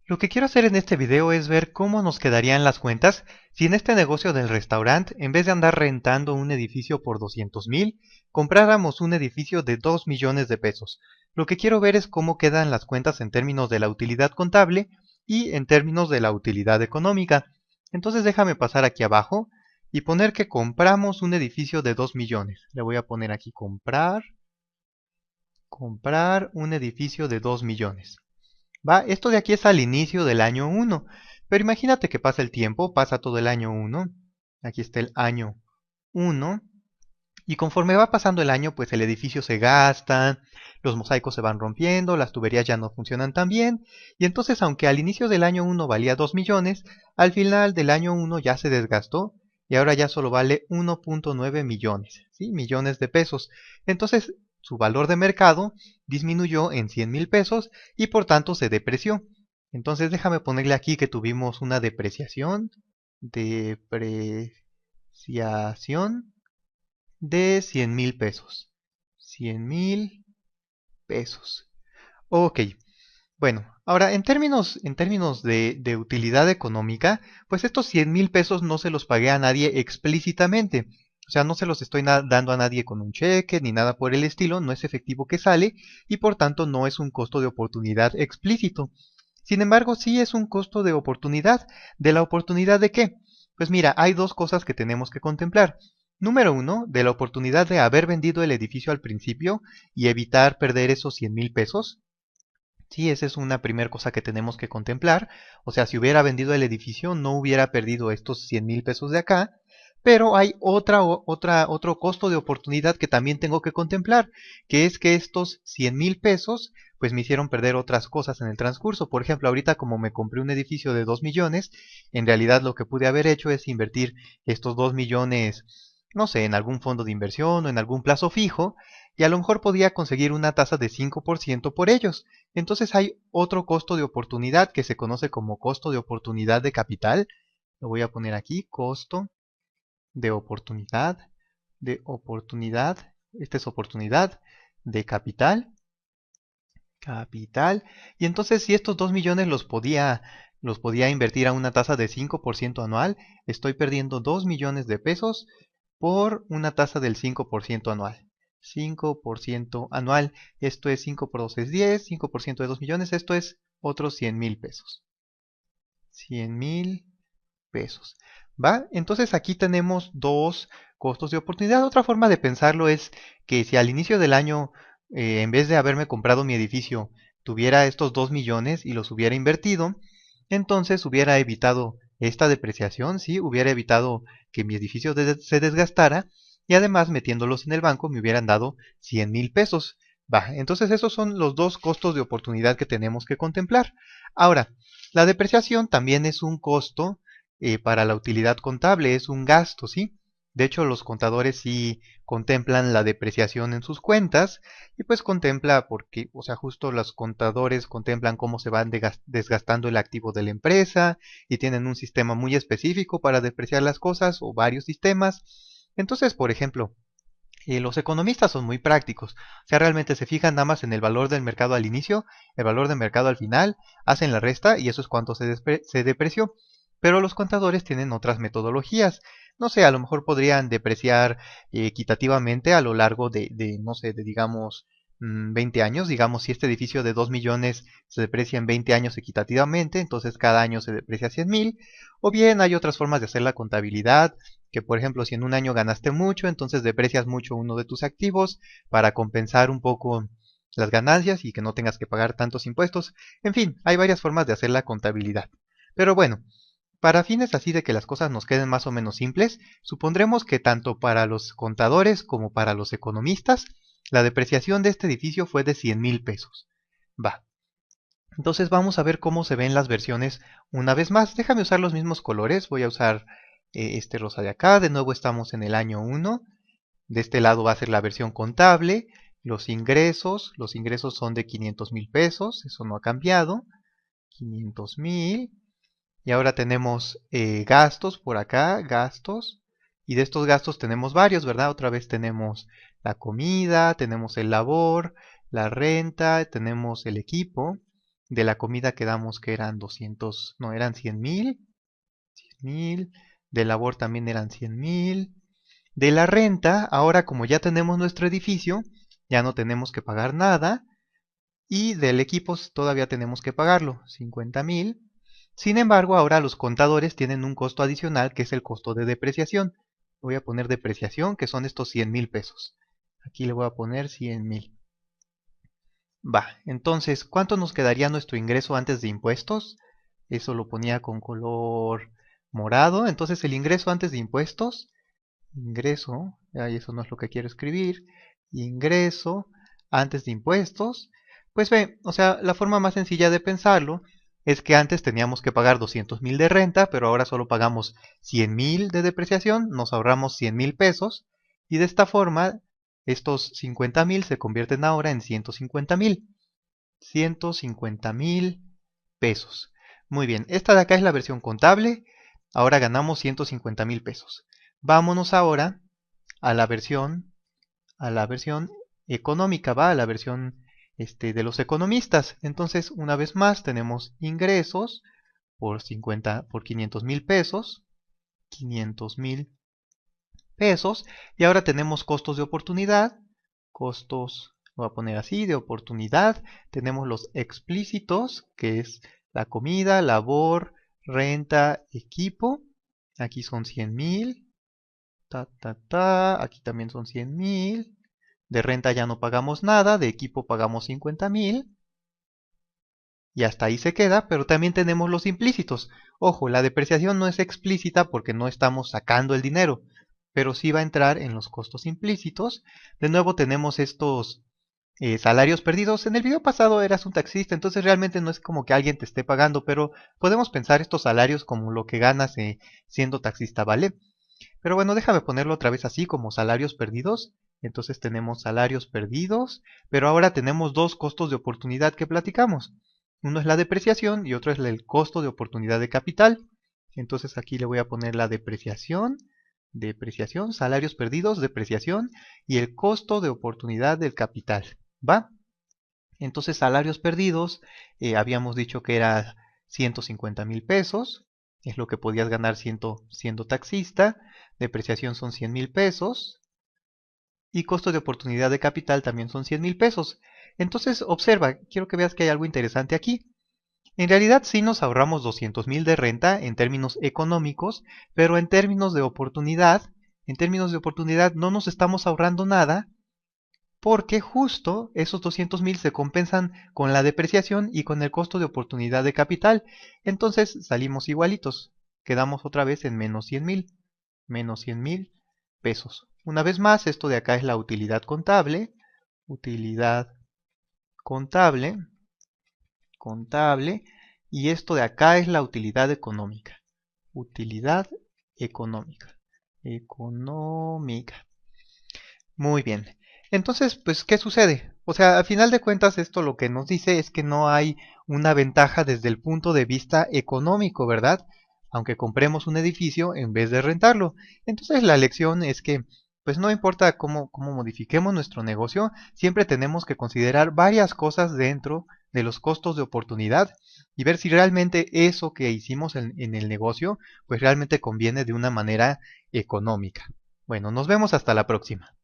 Lo que quiero hacer en este video es ver cómo nos quedarían las cuentas si en este negocio del restaurante, en vez de andar rentando un edificio por 200,000, compráramos un edificio de 2 millones de pesos. Lo que quiero ver es cómo quedan las cuentas en términos de la utilidad contable y en términos de la utilidad económica. Entonces déjame pasar aquí abajo y poner que compramos un edificio de 2 millones. Le voy a poner aquí comprar un edificio de 2 millones. Va, esto de aquí es al inicio del año 1, pero imagínate que pasa el tiempo, pasa todo el año 1, aquí está el año 1, y conforme va pasando el año, pues el edificio se gasta, los mosaicos se van rompiendo, las tuberías ya no funcionan tan bien, y entonces aunque al inicio del año 1 valía 2 millones, al final del año 1 ya se desgastó, y ahora ya solo vale 1.9 millones, ¿sí? Millones de pesos. Entonces su valor de mercado disminuyó en 100,000 pesos y por tanto se depreció. Entonces déjame ponerle aquí que tuvimos una depreciación de 100,000 pesos. 100,000 pesos. Ok, bueno, ahora en términos de utilidad económica, pues estos 100,000 pesos no se los pagué a nadie explícitamente. O sea, no se los estoy dando a nadie con un cheque ni nada por el estilo, no es efectivo que sale y por tanto no es un costo de oportunidad explícito. Sin embargo, sí es un costo de oportunidad. ¿De la oportunidad de qué? Pues mira, hay dos cosas que tenemos que contemplar. Número uno, de la oportunidad de haber vendido el edificio al principio y evitar perder esos 100,000 pesos. Sí, esa es una primera cosa que tenemos que contemplar. O sea, si hubiera vendido el edificio, no hubiera perdido estos 100,000 pesos de acá. Pero hay otro costo de oportunidad que también tengo que contemplar, que es que estos 100,000 pesos, pues me hicieron perder otras cosas en el transcurso. Por ejemplo, ahorita como me compré un edificio de 2 millones, en realidad lo que pude haber hecho es invertir estos 2 millones, no sé, en algún fondo de inversión o en algún plazo fijo, y a lo mejor podía conseguir una tasa de 5% por ellos. Entonces hay otro costo de oportunidad que se conoce como costo de oportunidad de capital. Lo voy a poner aquí, costo de oportunidad, esta es oportunidad de capital, y entonces si estos 2 millones los podía invertir a una tasa de 5% anual, estoy perdiendo 2 millones de pesos por una tasa del 5% anual. 5% anual, esto es 5 por 2 es 10, 5% de 2 millones, esto es otros 100,000 pesos. 100,000 pesos. ¿Va? Entonces aquí tenemos dos costos de oportunidad. Otra forma de pensarlo es que si al inicio del año, en vez de haberme comprado mi edificio, tuviera estos 2 millones y los hubiera invertido, entonces hubiera evitado esta depreciación, ¿sí? Hubiera evitado que mi edificio se desgastara y además metiéndolos en el banco me hubieran dado 100,000 pesos. Va, entonces esos son los dos costos de oportunidad que tenemos que contemplar. Ahora, la depreciación también es un costo para la utilidad contable, es un gasto, ¿sí? De hecho, los contadores sí contemplan la depreciación en sus cuentas y pues contempla porque, o sea, justo los contadores contemplan cómo se van desgastando el activo de la empresa y tienen un sistema muy específico para depreciar las cosas o varios sistemas. Entonces, por ejemplo, los economistas son muy prácticos, o sea, realmente se fijan nada más en el valor del mercado al inicio, el valor del mercado al final, hacen la resta y eso es cuánto se depreció. Pero los contadores tienen otras metodologías. No sé, a lo mejor podrían depreciar equitativamente a lo largo no sé, de digamos 20 años. Digamos, si este edificio de 2 millones se deprecia en 20 años equitativamente, entonces cada año se deprecia 100,000. O bien hay otras formas de hacer la contabilidad, que por ejemplo si en un año ganaste mucho, entonces deprecias mucho uno de tus activos para compensar un poco las ganancias y que no tengas que pagar tantos impuestos. En fin, hay varias formas de hacer la contabilidad. Pero bueno, para fines así de que las cosas nos queden más o menos simples, supondremos que tanto para los contadores como para los economistas, la depreciación de este edificio fue de 100,000 pesos. Va. Entonces vamos a ver cómo se ven las versiones una vez más. Déjame usar los mismos colores. Voy a usar este rosa de acá. De nuevo estamos en el año 1. De este lado va a ser la versión contable. Los ingresos son de 500,000 pesos. Eso no ha cambiado. 500,000. Y ahora tenemos gastos por acá, gastos. Y de estos gastos tenemos varios, ¿verdad? Otra vez tenemos la comida, tenemos el labor, la renta, tenemos el equipo. De la comida quedamos que eran 200, no, eran 100,000. 100,000. De labor también eran 100,000. De la renta, ahora como ya tenemos nuestro edificio, ya no tenemos que pagar nada. Y del equipo todavía tenemos que pagarlo, 50,000. Sin embargo, ahora los contadores tienen un costo adicional que es el costo de depreciación. Voy a poner depreciación, que son estos 100,000 pesos. Aquí le voy a poner 100,000. Va, entonces, ¿cuánto nos quedaría nuestro ingreso antes de impuestos? Eso lo ponía con color morado. Entonces el ingreso antes de impuestos, ingreso, ay, eso no es lo que quiero escribir, ingreso antes de impuestos. Pues ve, o sea, la forma más sencilla de pensarlo es que antes teníamos que pagar 200,000 de renta, pero ahora solo pagamos 100,000 de depreciación, nos ahorramos 100,000 pesos, y de esta forma estos 50,000 se convierten ahora en 150,000. 150,000 pesos. Muy bien, esta de acá es la versión contable. Ahora ganamos 150,000 pesos. Vámonos ahora a a la versión económica, va, a la versión de los economistas. Entonces, una vez más, tenemos ingresos por 500,000 pesos. 500,000 pesos. Y ahora tenemos costos de oportunidad. Costos, lo voy a poner así, de oportunidad. Tenemos los explícitos, que es la comida, labor, renta, equipo. Aquí son 100,000. Aquí también son 100,000. De renta ya no pagamos nada, de equipo pagamos 50,000. Y hasta ahí se queda, pero también tenemos los implícitos. Ojo, la depreciación no es explícita porque no estamos sacando el dinero, pero sí va a entrar en los costos implícitos. De nuevo tenemos estos salarios perdidos. En el video pasado eras un taxista, entonces realmente no es como que alguien te esté pagando, pero podemos pensar estos salarios como lo que ganas siendo taxista, ¿vale? Pero bueno, déjame ponerlo otra vez así como salarios perdidos. Entonces tenemos salarios perdidos, pero ahora tenemos dos costos de oportunidad que platicamos. Uno es la depreciación y otro es el costo de oportunidad de capital. Entonces aquí le voy a poner la depreciación, salarios perdidos, depreciación y el costo de oportunidad del capital. ¿Va? Entonces salarios perdidos, habíamos dicho que era 150,000 pesos, es lo que podías ganar siendo taxista. Depreciación son 100,000 pesos. Y costo de oportunidad de capital también son 100,000 pesos. Entonces observa, quiero que veas que hay algo interesante aquí. En realidad sí nos ahorramos 200,000 de renta en términos económicos, pero en términos de oportunidad no nos estamos ahorrando nada porque justo esos 200,000 se compensan con la depreciación y con el costo de oportunidad de capital. Entonces salimos igualitos. Quedamos otra vez en menos 100,000. Menos 100,000 pesos. Una vez más, esto de acá es la utilidad contable. Utilidad contable. Contable. Y esto de acá es la utilidad económica. Utilidad económica. Económica. Muy bien. Entonces, pues, ¿qué sucede? O sea, a final de cuentas, esto lo que nos dice es que no hay una ventaja desde el punto de vista económico, ¿verdad? Aunque compremos un edificio en vez de rentarlo. Entonces, la lección es que, pues, no importa cómo modifiquemos nuestro negocio, siempre tenemos que considerar varias cosas dentro de los costos de oportunidad y ver si realmente eso que hicimos en el negocio, pues realmente conviene de una manera económica. Bueno, nos vemos hasta la próxima.